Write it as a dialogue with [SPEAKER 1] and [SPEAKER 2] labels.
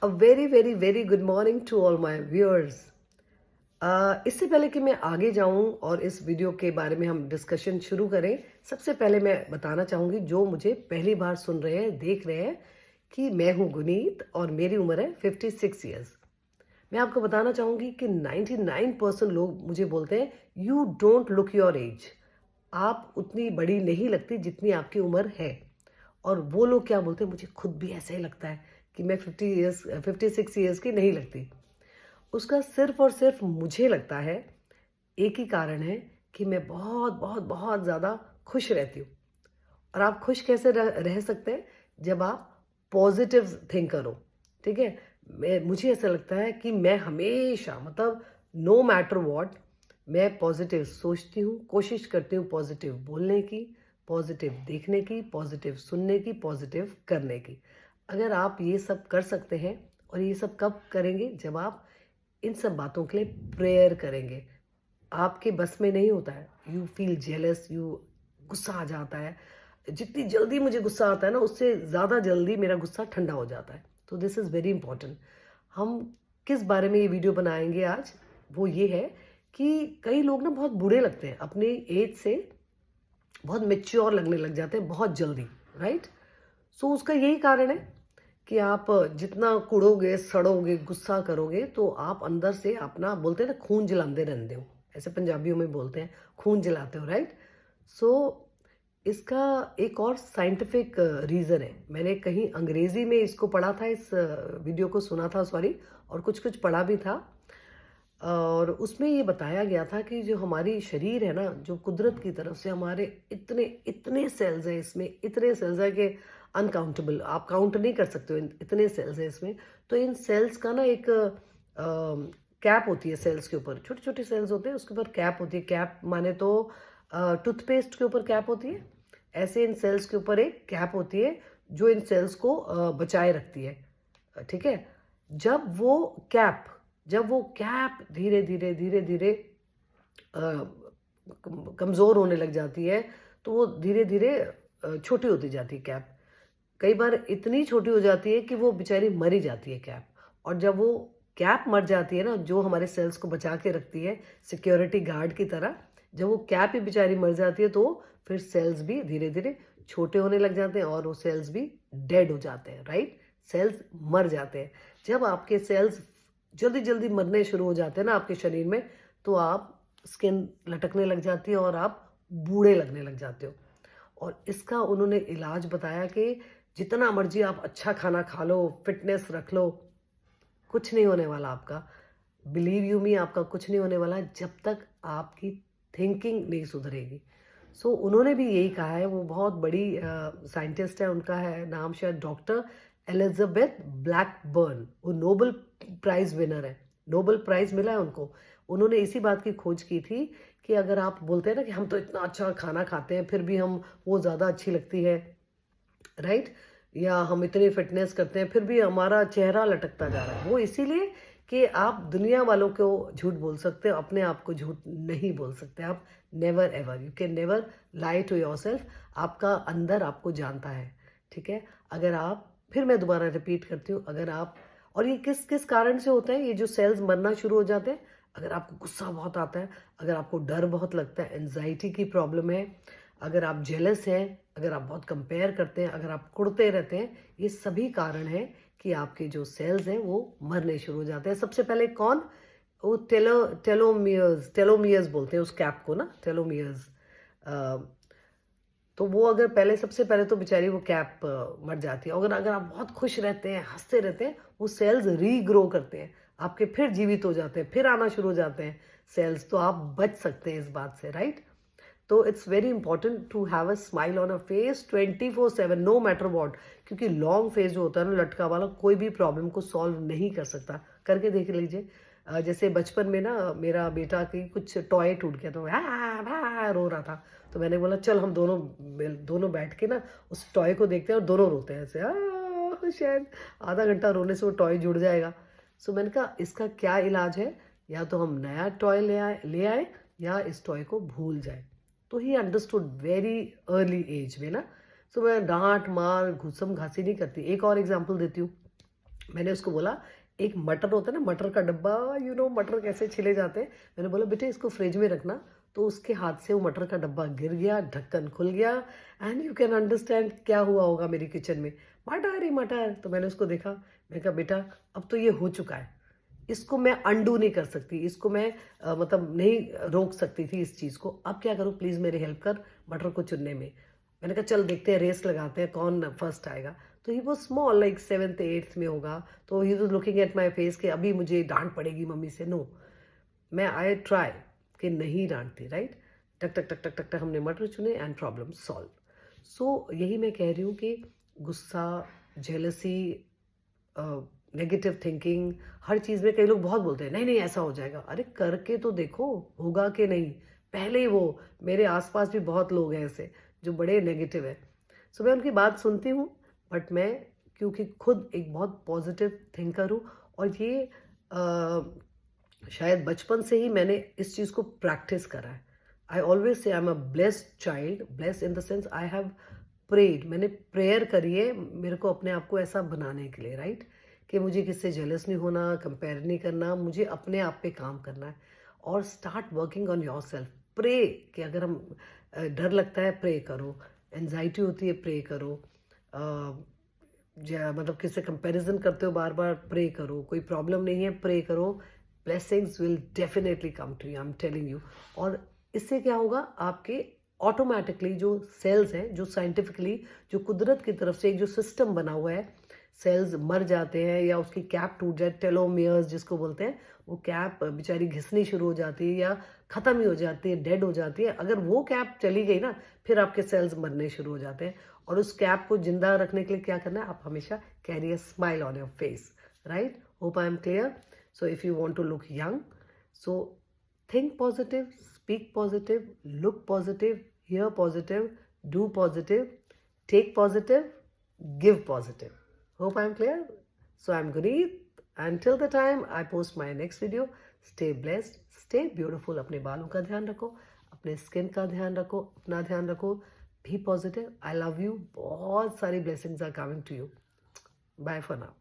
[SPEAKER 1] A very very very good morning to all my viewers. इससे पहले कि मैं आगे जाऊं और इस वीडियो के बारे में हम डिस्कशन शुरू करें, सबसे पहले मैं बताना चाहूँगी जो मुझे पहली बार सुन रहे हैं, देख रहे हैं, कि मैं हूं गुनीत और मेरी उम्र है 56 ईयर्स। मैं आपको बताना चाहूँगी कि 99% लोग मुझे बोलते हैं you don't look your age. आप उतनी बड़ी नहीं लगती जितनी आपकी उम्र है। और वो लोग क्या बोलते हैं, मुझे खुद भी ऐसा ही लगता है कि मैं 56 ईयर्स की नहीं लगती। उसका सिर्फ और सिर्फ मुझे लगता है एक ही कारण है कि मैं बहुत बहुत बहुत ज़्यादा खुश रहती हूँ। और आप खुश कैसे रह सकते हैं? जब आप पॉजिटिव थिंक करो। ठीक है, मुझे ऐसा लगता है कि मैं हमेशा, मतलब नो मैटर व्हाट, मैं पॉजिटिव सोचती हूँ, कोशिश करती हूँ पॉजिटिव बोलने की, पॉजिटिव देखने की, पॉजिटिव सुनने की, पॉजिटिव करने की। अगर आप ये सब कर सकते हैं, और ये सब कब करेंगे? जब आप इन सब बातों के लिए प्रेयर करेंगे। आपके बस में नहीं होता है, यू फील जेलस, गुस्सा आ जाता है। जितनी जल्दी मुझे गुस्सा आता है ना, उससे ज़्यादा जल्दी मेरा गुस्सा ठंडा हो जाता है। तो दिस इज़ वेरी इंपॉर्टेंट। हम किस बारे में ये वीडियो बनाएंगे आज, वो ये है कि कई लोग ना बहुत बुरे लगते हैं, अपनी एज से बहुत मेच्योर लगने लग जाते हैं बहुत जल्दी, राइट? सो उसका यही कारण है कि आप जितना कुड़ोगे, सड़ोगे, गुस्सा करोगे, तो आप अंदर से अपना, बोलते हैं ना, खून जलाते रहते हो। ऐसे पंजाबियों में बोलते हैं, खून जलाते हो, राइट? सो इसका एक और साइंटिफिक रीज़न है। मैंने कहीं अंग्रेज़ी में इसको पढ़ा था, इस वीडियो को सुना था, सॉरी, और कुछ कुछ पढ़ा भी था। और उसमें ये बताया गया था कि जो हमारी शरीर है ना, जो कुदरत की तरफ से हमारे इतने इतने सेल्स हैं इसमें, इतने सेल्स हैं कि अनकाउंटेबल, आप काउंट नहीं कर सकते हो, इतने सेल्स हैं इसमें। तो इन सेल्स का ना एक कैप होती है सेल्स के ऊपर, छोटे छोटे सेल्स होते हैं, उसके ऊपर कैप होती है। कैप माने तो टूथपेस्ट के ऊपर कैप होती है, ऐसे इन सेल्स के ऊपर एक कैप होती है जो इन सेल्स को बचाए रखती है। ठीक है, जब वो कैप जब वो कैप धीरे धीरे धीरे धीरे कमज़ोर होने लग जाती है, तो वो धीरे धीरे छोटी होती जाती है कैप। कई बार इतनी छोटी हो जाती है कि वो बेचारी मर ही जाती है कैप। और जब वो कैप मर जाती है ना, जो हमारे सेल्स को बचा के रखती है सिक्योरिटी गार्ड की तरह, जब वो कैप ही बेचारी मर जाती है, तो फिर सेल्स भी धीरे धीरे छोटे होने लग जाते हैं और वो सेल्स भी डेड हो जाते हैं, राइट? सेल्स मर जाते हैं। जब आपके सेल्स जल्दी जल्दी मरने शुरू हो जाते हैं ना आपके शरीर में, तो आप स्किन लटकने लग जाती है और आप बूढ़े लगने लग जाते हो। और इसका उन्होंने इलाज बताया कि जितना मर्जी आप अच्छा खाना खा लो, फिटनेस रख लो, कुछ नहीं होने वाला आपका। बिलीव यू मी, आपका कुछ नहीं होने वाला जब तक आपकी थिंकिंग नहीं सुधरेगी। सो उन्होंने भी यही कहा है। वो बहुत बड़ी साइंटिस्ट है, उनका है नाम शायद डॉक्टर एलिजाबेथ ब्लैकबर्न। वो नोबेल प्राइज विनर है, नोबेल प्राइज मिला है उनको। उन्होंने इसी बात की खोज की थी कि अगर आप बोलते हैं ना कि हम तो इतना अच्छा खाना खाते हैं फिर भी हम वो ज़्यादा अच्छी लगती है, राइट? या हम इतनी फिटनेस करते हैं फिर भी हमारा चेहरा लटकता जा रहा है, वो इसीलिए कि आप दुनिया वालों को झूठ बोल सकते हो, अपने आप को झूठ नहीं बोल सकते। आप never ever, you can never lie to yourself. आपका अंदर आपको जानता है, ठीक है? अगर आप, फिर मैं दोबारा रिपीट करती हूँ, अगर आप, और ये किस किस कारण से होता है, ये जो सेल्स मरना शुरू हो जाते हैं? अगर आपको गुस्सा बहुत आता है, अगर आपको डर बहुत लगता है, एनजाइटी की प्रॉब्लम है, अगर आप जेलस हैं, अगर आप बहुत कंपेयर करते हैं, अगर आप कुड़ते रहते हैं, ये सभी कारण हैं कि आपके जो सेल्स हैं वो मरने शुरू हो जाते हैं। सबसे पहले कौन? वो टेलोमियर्स बोलते हैं उस कैप को ना, टेलोमियर्स। तो वो अगर पहले, सबसे पहले तो बेचारी वो कैप मर जाती है। अगर अगर आप बहुत खुश रहते हैं, हंसते रहते हैं, वो सेल्स रीग्रो करते हैं, आपके फिर जीवित हो जाते हैं, फिर आना शुरू हो जाते हैं सेल्स। तो आप बच सकते हैं इस बात से, राइट? तो it's very important to have a smile on a face 24/7, no matter what. क्योंकि लॉन्ग फेस जो होता है ना, लटका वाला, कोई भी प्रॉब्लम को सॉल्व नहीं कर सकता। करके देख लीजिए। जैसे बचपन में ना, मेरा बेटा की कुछ टॉय टूट गया, तो रो रहा था। तो मैंने बोला चल हम दोनों दोनों बैठ के ना उस टॉय को देखते हैं और दोनों रोते हैं ऐसे, शायद आधा घंटा रोने से वो टॉय जुड़ जाएगा। सो मैंने कहा इसका क्या इलाज है? या तो हम नया टॉय ले आए या इस टॉय को भूल जाए। तो he understood very early age में ना। सो मैं डांट मार घुसम घासी नहीं करती। एक और एग्जांपल देती हूँ। मैंने उसको बोला, एक मटर होता है ना, मटर का डब्बा, मटर कैसे छिले जाते हैं। मैंने बोला बेटे इसको फ्रिज में रखना। तो उसके हाथ से वो मटर का डब्बा गिर गया, ढक्कन खुल गया, एंड यू कैन अंडरस्टैंड क्या हुआ होगा मेरी किचन में। मटर ही मटर। तो मैंने उसको देखा, मैंने कहा बेटा अब तो ये हो चुका है, इसको मैं अंडू नहीं कर सकती, इसको मैं मतलब नहीं रोक सकती थी इस चीज़ को। अब क्या करूँ, प्लीज़ मेरी हेल्प कर मटर को चुनने में। मैंने कहा चल देखते हैं, रेस लगाते हैं कौन फर्स्ट आएगा। तो ही वो स्मॉल, लाइक 7th 8th में होगा। तो he was looking at my face कि अभी मुझे डांट पड़ेगी मम्मी से। नो, मैं आई ट्राई कि नहीं डांटती, राइट। टक टक टक टक टक टक हमने मटर चुने एंड प्रॉब्लम सॉल्व। सो यही मैं कह रही हूँ कि गुस्सा, जेलसी, नेगेटिव थिंकिंग, हर चीज़ में कई लोग बहुत बोलते हैं नहीं नहीं ऐसा हो जाएगा। अरे करके तो देखो होगा कि नहीं। पहले ही वो, मेरे आसपास भी बहुत लोग हैं ऐसे जो बड़े नेगेटिव है। सो मैं उनकी बात सुनती हूँ, बट मैं क्योंकि खुद एक बहुत पॉजिटिव थिंकर हूँ, और ये शायद बचपन से ही मैंने इस चीज़ को प्रैक्टिस करा है। I always say I am a blessed child, blessed in the sense I have prayed, मैंने प्रेयर करी है मेरे को अपने आप को ऐसा बनाने के लिए, राइट। कि मुझे किससे जेलस नहीं होना, कंपेयर नहीं करना, मुझे अपने आप पे काम करना है। और start working on yourself. Pray, कि अगर हम डर लगता है प्रे करो, एनजाइटी होती है प्रे करो, मतलब किससे कंपैरिजन करते हो बार बार, प्रे करो। कोई प्रॉब्लम नहीं है, प्रे करो। Blessings will definitely come to you, I am telling you. और इससे क्या होगा, आपके ऑटोमेटिकली जो सेल्स हैं, जो साइंटिफिकली, जो कुदरत की तरफ से एक जो सिस्टम बना हुआ है, सेल्स मर जाते हैं या उसकी कैप टूट जाए, टेलोमियर्स जिसको बोलते हैं, वो कैप बेचारी घिसनी शुरू हो जाती है या ख़त्म ही हो जाती है, डेड हो जाती है। अगर वो कैप चली गई ना, फिर आपके सेल्स मरने शुरू हो जाते हैं। और उस कैप को जिंदा रखने के लिए क्या करना है, आप हमेशा carry a smile on your face, right. Hope I am clear. So if you want to look young, so think positive, speak positive, look positive, hear positive, do positive, take positive, give positive. Hope I'm clear. So I'm Guneet. Until the time I post my next video, stay blessed, stay beautiful. अपने बालों का ध्यान रखो, अपने skin का ध्यान रखो, अपना ध्यान रखो. Be positive. I love you. बहुत सारी blessings are coming to you. Bye for now.